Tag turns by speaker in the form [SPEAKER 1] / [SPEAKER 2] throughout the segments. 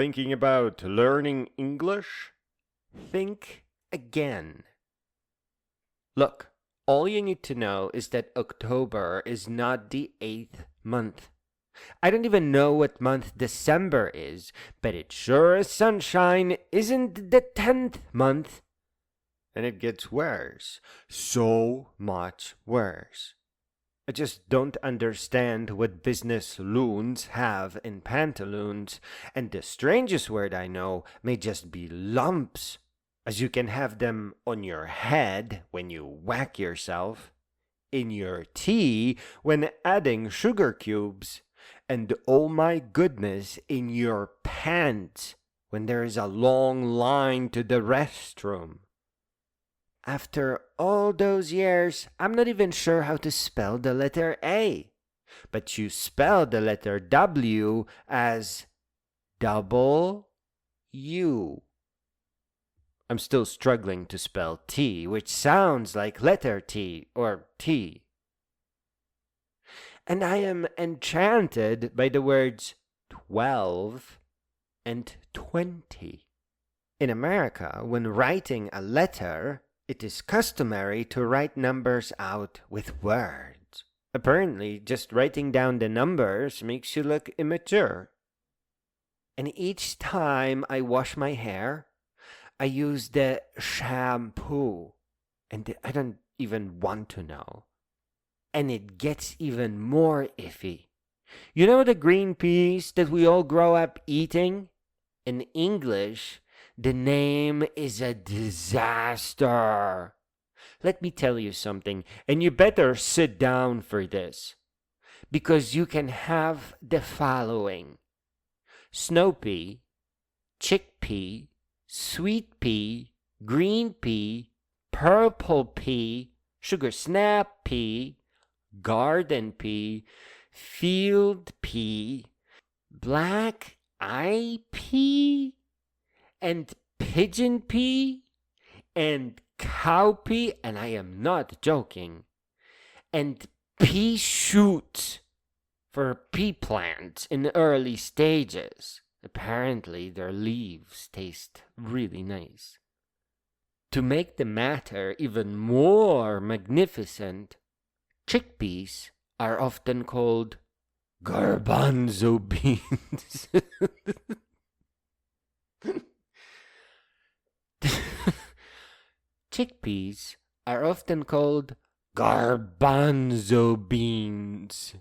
[SPEAKER 1] Thinking about learning English? Think again. Look, all you need to know is that October is not the 8th month. I don't even know what month December is, but it sure as sunshine isn't the 10th month. And it gets worse. So much worse. I just don't understand what business loons have in pantaloons, and the strangest word I know may just be lumps, as you can have them on your head when you whack yourself, in your tea when adding sugar cubes, and oh my goodness, in your pants when there is a long line to the restroom. After all those years, I'm not even sure how to spell the letter A. But you spell the letter W as double U. I'm still struggling to spell T, which sounds like letter T or T. And I am enchanted by the words 12 and 20. In America, when writing a letter, it is customary to write numbers out with words. Apparently, just writing down the numbers makes you look immature. And each time I wash my hair, I use the shampoo. And I don't even want to know. And it gets even more iffy. You know the green peas that we all grow up eating? In English, the name is a disaster. Let me tell you something, and you better sit down for this, because you can have the following: snow pea, chickpea, sweet pea, green pea, purple pea, sugar snap pea, garden pea, field pea, black eye pea, and pigeon pea, and cow pea, and I am not joking, and pea shoots for pea plants in the early stages. Apparently their leaves taste really nice. To make the matter even more magnificent, chickpeas are often called garbanzo beans. Chickpeas are often called garbanzo beans.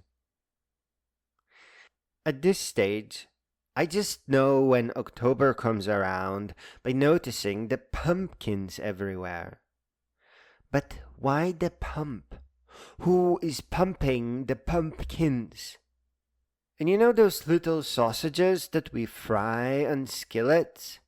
[SPEAKER 1] At this stage, I just know when October comes around by noticing the pumpkins everywhere. But why the pump? Who is pumping the pumpkins? And you know those little sausages that we fry on skillets?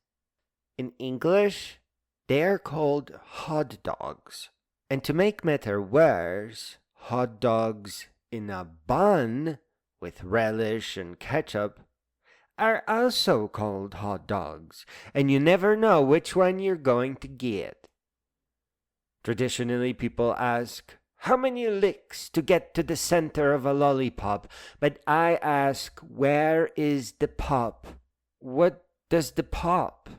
[SPEAKER 1] In English, they are called hot dogs. And to make matter worse, hot dogs in a bun with relish and ketchup are also called hot dogs, and you never know which one you're going to get. Traditionally, people ask, how many licks to get to the center of a lollipop? But I ask, where is the pop? What does the pop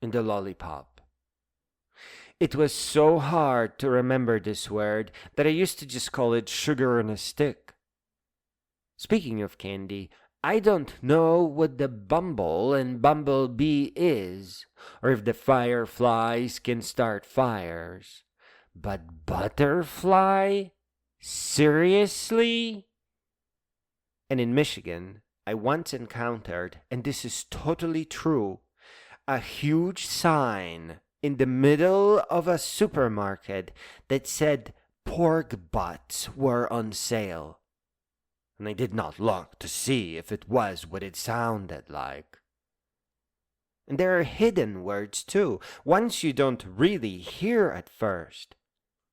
[SPEAKER 1] in the lollipop? It was so hard to remember this word that I used to just call it sugar on a stick. Speaking of candy, I don't know what the bumble and bumblebee is, or if the fireflies can start fires. But butterfly? Seriously? And in Michigan, I once encountered, and this is totally true, a huge sign in the middle of a supermarket that said pork butts were on sale. And I did not look to see if it was what it sounded like. And there are hidden words too, ones you don't really hear at first.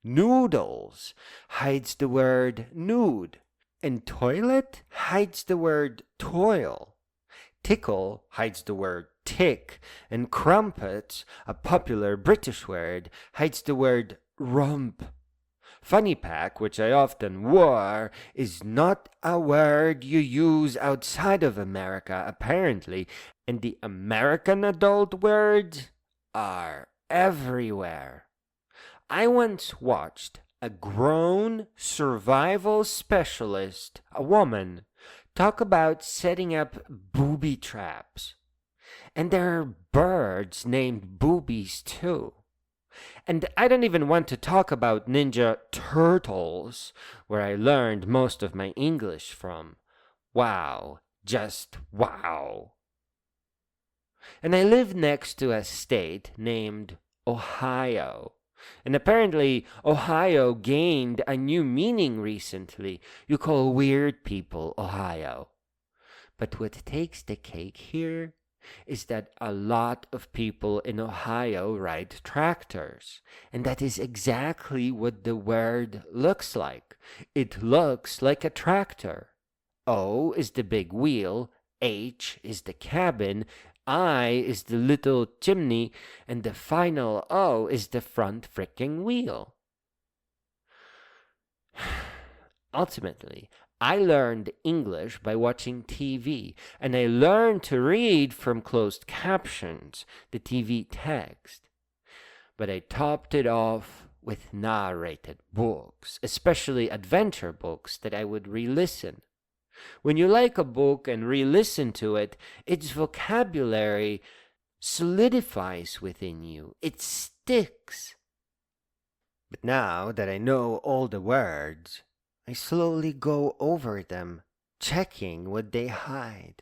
[SPEAKER 1] Noodles hides the word nude, and toilet hides the word toil. Tickle hides the word tick, and crumpet, a popular British word, hides the word rump. Funny pack, which I often wore, is not a word you use outside of America, apparently, And the American adult words are everywhere. I once watched a grown survival specialist, a woman, talk about setting up booby traps. And there are birds named boobies too. And I don't even want to talk about Ninja Turtles, where I learned most of my English from. Wow, just wow. And I live next to a state named Ohio. And apparently, Ohio gained a new meaning recently. You call weird people Ohio. But what takes the cake here is that a lot of people in Ohio ride tractors. And that is exactly what the word looks like. It looks like a tractor. O is the big wheel, H is the cabin, I is the little chimney, and the final O is the front fricking wheel. Ultimately, I learned English by watching TV, and I learned to read from closed captions, the TV text. But I topped it off with narrated books, especially adventure books that I would re-listen. When you like a book and re-listen to it, its vocabulary solidifies within you. It sticks. But now that I know all the words, I slowly go over them, checking what they hide.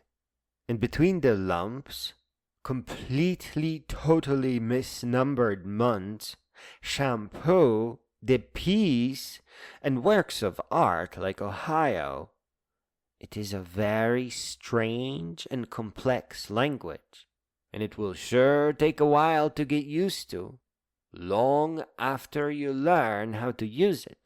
[SPEAKER 1] And between the lumps, completely, totally misnumbered months, shampoo, the peace, and works of art like Ohio, it is a very strange and complex language, and it will sure take a while to get used to, long after you learn how to use it.